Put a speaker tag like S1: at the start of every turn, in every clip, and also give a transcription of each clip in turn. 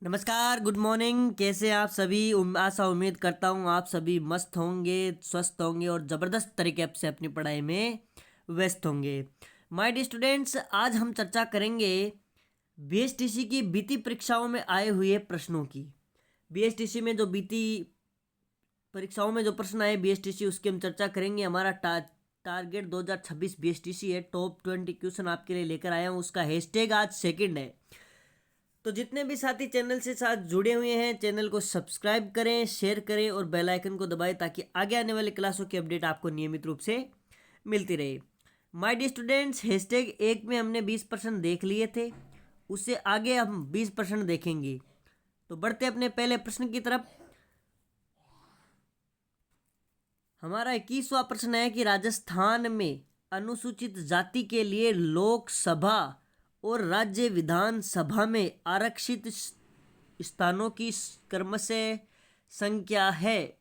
S1: नमस्कार, good morning. कैसे हैं आप सभी? आशा उम्मीद करता हूँ आप सभी मस्त होंगे, स्वस्थ होंगे और ज़बरदस्त तरीके से अपनी पढ़ाई में व्यस्त होंगे। माय डियर स्टूडेंट्स, आज हम चर्चा करेंगे बीएसटीसी की बीती परीक्षाओं में आए हुए प्रश्नों की। बीएसटीसी में जो बीती परीक्षाओं में जो प्रश्न आए बीएसटीसी, उसकी हम चर्चा करेंगे। हमारा टारगेट 2026 बीएसटीसी है। टॉप 20 क्वेश्चन आपके लिए लेकर आया हूँ। उसका हैशटैग आज सेकंड है। तो जितने भी साथी चैनल से साथ जुड़े हुए हैं, चैनल को सब्सक्राइब करें, शेयर करें और बेल आइकन को दबाएं ताकि आगे आने वाली क्लासों की अपडेट आपको नियमित रूप से मिलती रहे। माय डियर स्टूडेंट्स, हैशटैग एक में हमने 20% देख लिए थे, उससे आगे हम 20% देखेंगे। तो बढ़ते अपने पहले प्रश्न की तरफ। हमारा 21वां प्रश्न है कि राजस्थान में अनुसूचित जाति के लिए लोकसभा और राज्य विधानसभा में आरक्षित स्थानों की क्रमशः संख्या है।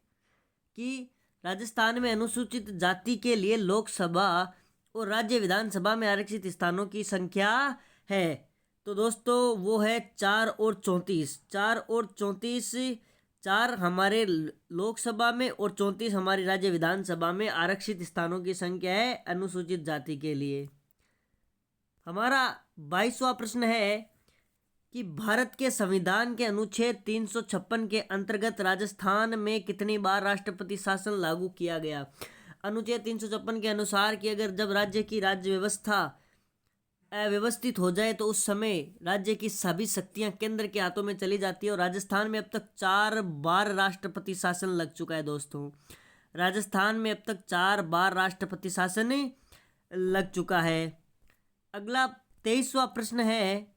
S1: कि राजस्थान में अनुसूचित जाति के लिए लोकसभा और राज्य विधानसभा में आरक्षित स्थानों की संख्या है। तो दोस्तों वो है 4 और 34। 4 और 34, 4 हमारे लोकसभा में और 34 हमारी राज्य विधानसभा में आरक्षित स्थानों की संख्या है अनुसूचित जाति के लिए। हमारा 22वां प्रश्न है कि भारत के संविधान के अनुच्छेद 356 के अंतर्गत राजस्थान में कितनी बार राष्ट्रपति शासन लागू किया गया। अनुच्छेद 356 के अनुसार कि अगर जब राज्य की राज्य व्यवस्था अव्यवस्थित हो जाए तो उस समय राज्य की सभी शक्तियां केंद्र के हाथों में चली जाती है। और राजस्थान में अब तक 4 बार राष्ट्रपति शासन लग चुका है दोस्तों। राजस्थान में अब तक 4 बार राष्ट्रपति शासन लग चुका है। अगला 23वां प्रश्न है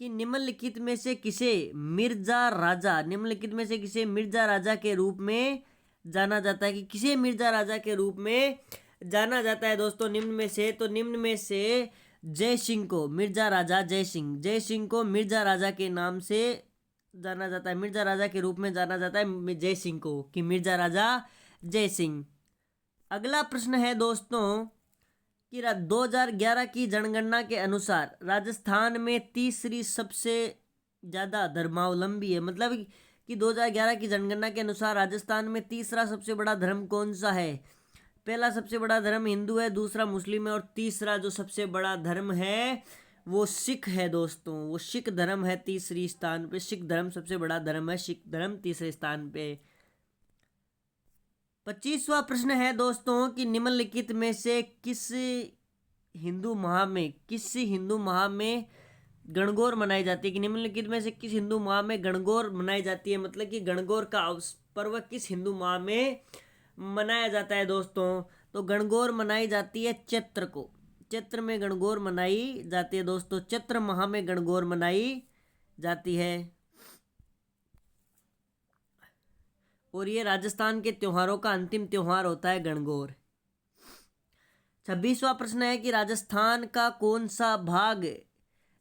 S1: कि निम्नलिखित में से किसे मिर्जा राजा के रूप में जाना जाता है। कि किसे मिर्जा राजा के रूप में जाना जाता है दोस्तों निम्न में से जय सिंह को जय सिंह को मिर्जा राजा के नाम से जाना जाता है। मिर्जा राजा के रूप में जाना जाता है जय सिंह को, कि मिर्जा राजा जय सिंह। अगला प्रश्न है दोस्तों कि 2011 की जनगणना के अनुसार राजस्थान में तीसरी सबसे ज़्यादा धर्मावलंबी है। मतलब कि 2011 की जनगणना के अनुसार राजस्थान में तीसरा सबसे बड़ा धर्म कौन सा है। पहला सबसे बड़ा धर्म हिंदू है, दूसरा मुस्लिम है और तीसरा जो सबसे बड़ा धर्म है वो सिख है दोस्तों। वो सिख धर्म है तीसरी स्थान पे। सिख धर्म सबसे बड़ा धर्म है, सिख धर्म तीसरे स्थान पे। 25वां प्रश्न है दोस्तों कि निम्नलिखित में से किस हिंदू माह में गणगौर मनाई जाती है। कि निम्नलिखित में से किस हिंदू माह में गणगौर मनाई जाती है। मतलब कि गणगौर का पर्व किस हिंदू माह में मनाया जाता है दोस्तों। तो गणगौर मनाई जाती है चैत्र में गणगौर मनाई जाती है दोस्तों। चैत्र माह में गणगौर मनाई जाती है। और ये राजस्थान के त्योहारों का अंतिम त्योहार होता है गणगौर। 26वां प्रश्न है कि राजस्थान का कौन सा भाग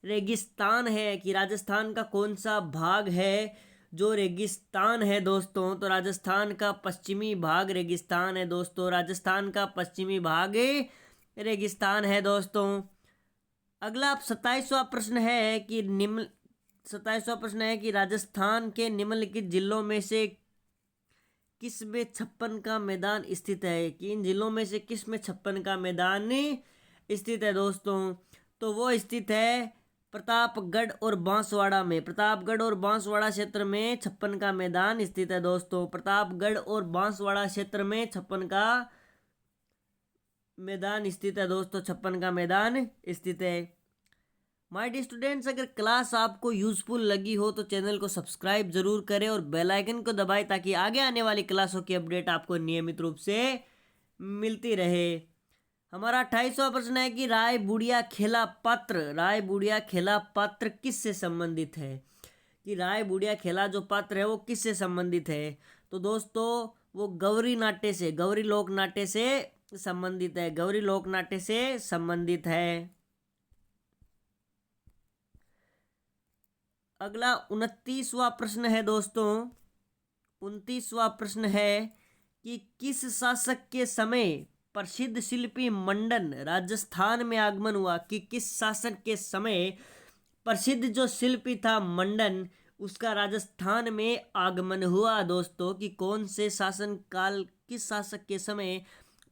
S1: रेगिस्तान है। कि राजस्थान का कौन सा भाग है जो रेगिस्तान है दोस्तों। तो राजस्थान का पश्चिमी भाग रेगिस्तान है दोस्तों। राजस्थान का पश्चिमी भाग रेगिस्तान है दोस्तों। अगला 27वां प्रश्न है कि राजस्थान के निम्नलिखित जिलों में से किस में 56 का मैदान स्थित है। कि इन जिलों में से किस में 56 का मैदान स्थित है दोस्तों। तो वो स्थित है प्रतापगढ़ और बांसवाड़ा में। प्रतापगढ़ और बांसवाड़ा क्षेत्र में 56 का मैदान स्थित है दोस्तों। प्रतापगढ़ और बांसवाड़ा क्षेत्र में 56 का मैदान स्थित है दोस्तों। 56 का मैदान स्थित है। माय डियर स्टूडेंट्स, अगर क्लास आपको यूजफुल लगी हो तो चैनल को सब्सक्राइब जरूर करें और बेल आइकन को दबाएं ताकि आगे आने वाली क्लासों की अपडेट आपको नियमित रूप से मिलती रहे। हमारा 28वां प्रश्न है कि राय बुढ़िया खेला पात्र किससे संबंधित है। कि राय बुढ़िया खेला जो पात्र है वो किससे संबंधित है। तो दोस्तों वो गौरी लोक नाट्य से संबंधित है। गौरी लोक नाट्य से संबंधित है। अगला 29वां प्रश्न है दोस्तों। 29वां प्रश्न है कि किस शासक के समय प्रसिद्ध शिल्पी मंडन राजस्थान में आगमन हुआ। कि किस शासक के समय प्रसिद्ध जो शिल्पी था मंडन, उसका राजस्थान में आगमन हुआ दोस्तों। कि कौन से शासन काल, किस शासक के समय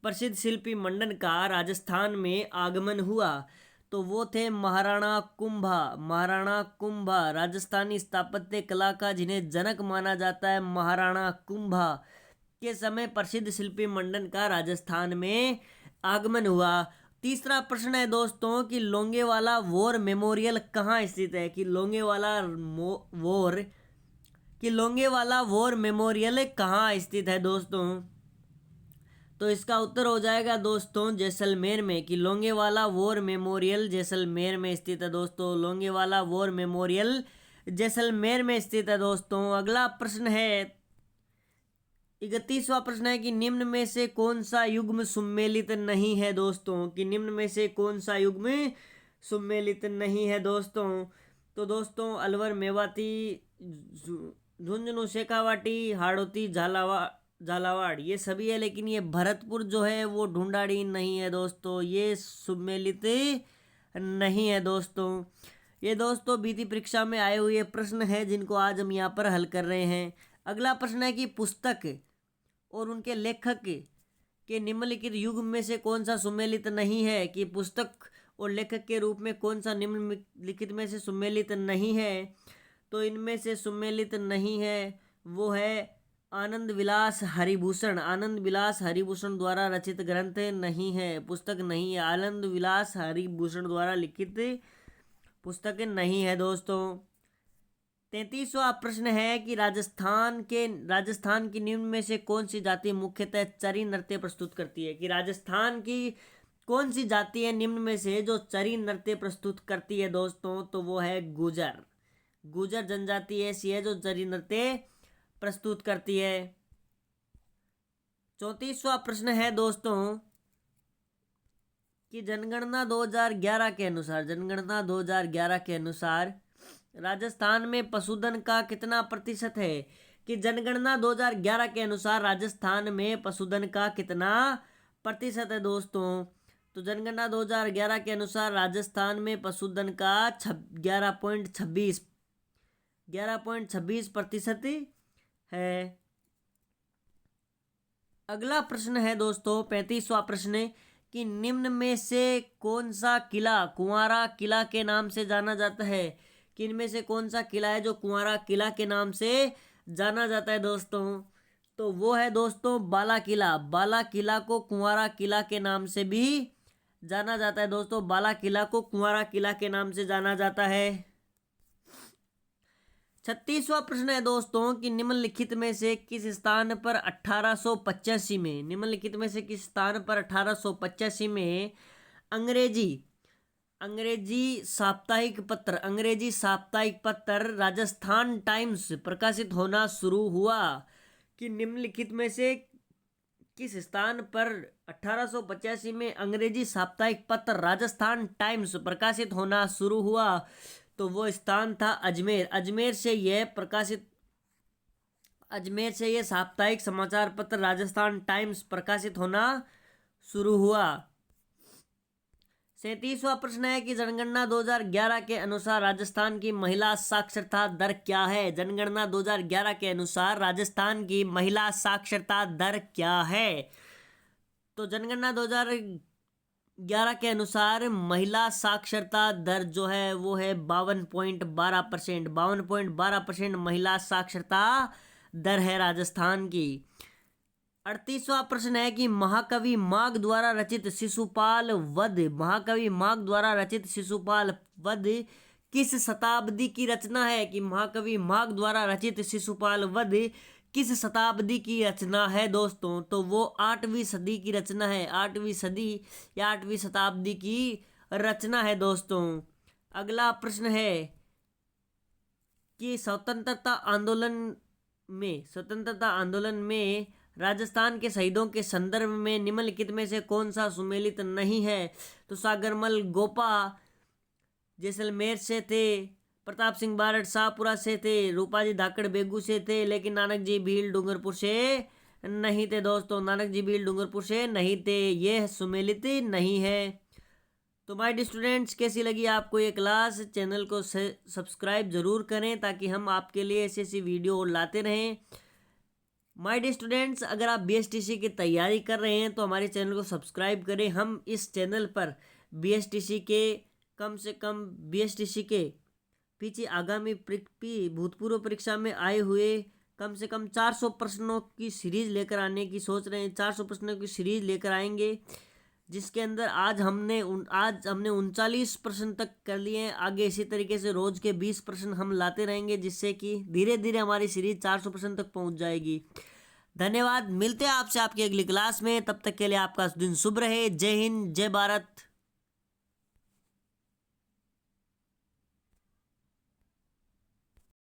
S1: प्रसिद्ध शिल्पी मंडन का राजस्थान में आगमन हुआ? तो वो थे महाराणा कुंभा। महाराणा कुंभा राजस्थानी स्थापत्य कला का जिन्हें जनक माना जाता है, महाराणा कुंभा के समय प्रसिद्ध शिल्पी मंडन का राजस्थान में आगमन हुआ। तीसरा प्रश्न है दोस्तों कि लोंगेवाला वॉर मेमोरियल कहाँ स्थित है? कि लोंगेवाला वॉर मेमोरियल कहाँ स्थित है दोस्तों? तो इसका उत्तर हो जाएगा दोस्तों जैसलमेर में। कि लोंगेवाला वॉर मेमोरियल जैसलमेर में स्थित है दोस्तों। लोंगेवाला वॉर मेमोरियल जैसलमेर में स्थित है दोस्तों। अगला प्रश्न है 31वां प्रश्न है कि निम्न में से कौन सा युग्म सुमेलित नहीं है दोस्तों? कि निम्न में से कौन सा युग्म सुमेलित नहीं है दोस्तों? तो दोस्तों अलवर, मेवाती, झुंझुनू, शेखावाटी, हाड़ौती, झालावाड़ ये सभी है, लेकिन ये भरतपुर जो है वो ढूंढाड़ी नहीं है दोस्तों, ये सुमेलित नहीं है दोस्तों। ये दोस्तों बीती परीक्षा में आए हुए प्रश्न है जिनको आज हम यहाँ पर हल कर रहे हैं। अगला प्रश्न है कि पुस्तक और उनके लेखक के निम्नलिखित युग में से कौन सा सुमेलित नहीं है? कि पुस्तक और लेखक के रूप में कौन सा निम्नलिखित में से सुमेलित नहीं है? तो इनमें से सुमेलित नहीं है वो है आनंद विलास हरिभूषण। आनंद विलास हरिभूषण द्वारा रचित ग्रंथ नहीं है, पुस्तक नहीं है। आनंद विलास हरिभूषण द्वारा लिखित पुस्तक नहीं है दोस्तों। 33वां प्रश्न है कि राजस्थान की निम्न में से कौन सी जाति मुख्यतः चरी नृत्य प्रस्तुत करती है? कि राजस्थान की कौन सी जाति है निम्न में से जो चरी नृत्य प्रस्तुत करती है दोस्तों? तो वो है गुजर। गुजर जनजाति ऐसी है जो चरी नृत्य प्रस्तुत करती है। 34वां प्रश्न है दोस्तों कि जनगणना 2011 के अनुसार राजस्थान में पशुधन का कितना प्रतिशत है? कि जनगणना 2011 के अनुसार राजस्थान में पशुधन का कितना प्रतिशत है दोस्तों? तो जनगणना 2011 के अनुसार राजस्थान में पशुधन का 11.26% है। अगला प्रश्न है दोस्तों 35वां प्रश्न कि निम्न में से कौन सा किला कुंवारा किला के नाम से जाना जाता है? कि इनमें से कौन सा किला है जो कुंवारा किला के नाम से जाना जाता है दोस्तों? तो वो है दोस्तों बाला किला। बाला किला को कुंवारा किला के नाम से भी जाना जाता है दोस्तों। बाला किला को कुंवारा किला के नाम से जाना जाता है। 36वां प्रश्न है दोस्तों कि निम्नलिखित में से किस स्थान पर 1885 में अंग्रेजी साप्ताहिक पत्र राजस्थान टाइम्स प्रकाशित होना शुरू हुआ? कि निम्नलिखित में से किस स्थान पर 1885 में अंग्रेजी साप्ताहिक पत्र राजस्थान टाइम्स प्रकाशित होना शुरू हुआ? तो वो स्थान था अजमेर। अजमेर से ये साप्ताहिक समाचार पत्र राजस्थान टाइम्स प्रकाशित होना शुरू हुआ। 37वां प्रश्न है कि जनगणना 2011 के अनुसार राजस्थान की महिला साक्षरता दर क्या है? जनगणना 2011 के अनुसार राजस्थान की महिला साक्षरता दर क्या है? तो जनगणना 2011 के अनुसार महिला साक्षरता दर जो है वो है 52.12%। 52.12% महिला साक्षरता दर है राजस्थान की। 38वां प्रश्न है कि महाकवि माघ द्वारा रचित शिशुपाल वध किस शताब्दी की रचना है? कि महाकवि माघ द्वारा रचित शिशुपाल वध किस शताब्दी की रचना है दोस्तों? तो वो 8वीं सदी की रचना है। 8वीं सदी या 8वीं शताब्दी की रचना है दोस्तों। अगला प्रश्न है कि स्वतंत्रता आंदोलन में राजस्थान के शहीदों के संदर्भ में निम्नलिखित में से कौन सा सुमेलित नहीं है? तो सागरमल गोपा जैसलमेर से थे, प्रताप सिंह बारठ शाहपुरा से थे, रूपाजी धाकड़ बेगू से थे, लेकिन नानक जी भील डूंगरपुर से नहीं थे दोस्तों। नानक जी भील डूंगरपुर से नहीं थे, ये सुमेलित नहीं है। तो माय डियर स्टूडेंट्स, कैसी लगी आपको ये क्लास? चैनल को सब्सक्राइब ज़रूर करें ताकि हम आपके लिए ऐसी ऐसी वीडियो और लाते रहें। माय डियर स्टूडेंट्स, अगर आप बीएसटीसी की तैयारी कर रहे हैं तो हमारे चैनल को सब्सक्राइब करें। हम इस चैनल पर बीएसटीसी के कम से कम बीएसटीसी के पीछे आगामी भूतपूर्व परीक्षा में आए हुए कम से कम 400 प्रश्नों की सीरीज लेकर आने की सोच रहे हैं। 400 प्रश्नों की सीरीज लेकर आएंगे, जिसके अंदर आज हमने 39 प्रश्न तक कर लिए हैं। आगे इसी तरीके से रोज के 20 प्रश्न हम लाते रहेंगे, जिससे कि धीरे धीरे हमारी सीरीज 400 प्रश्न तक पहुंच जाएगी। धन्यवाद। मिलते हैं आपसे आपकी अगली क्लास में। तब तक के लिए आपका दिन शुभ रहे। जय हिंद, जय भारत।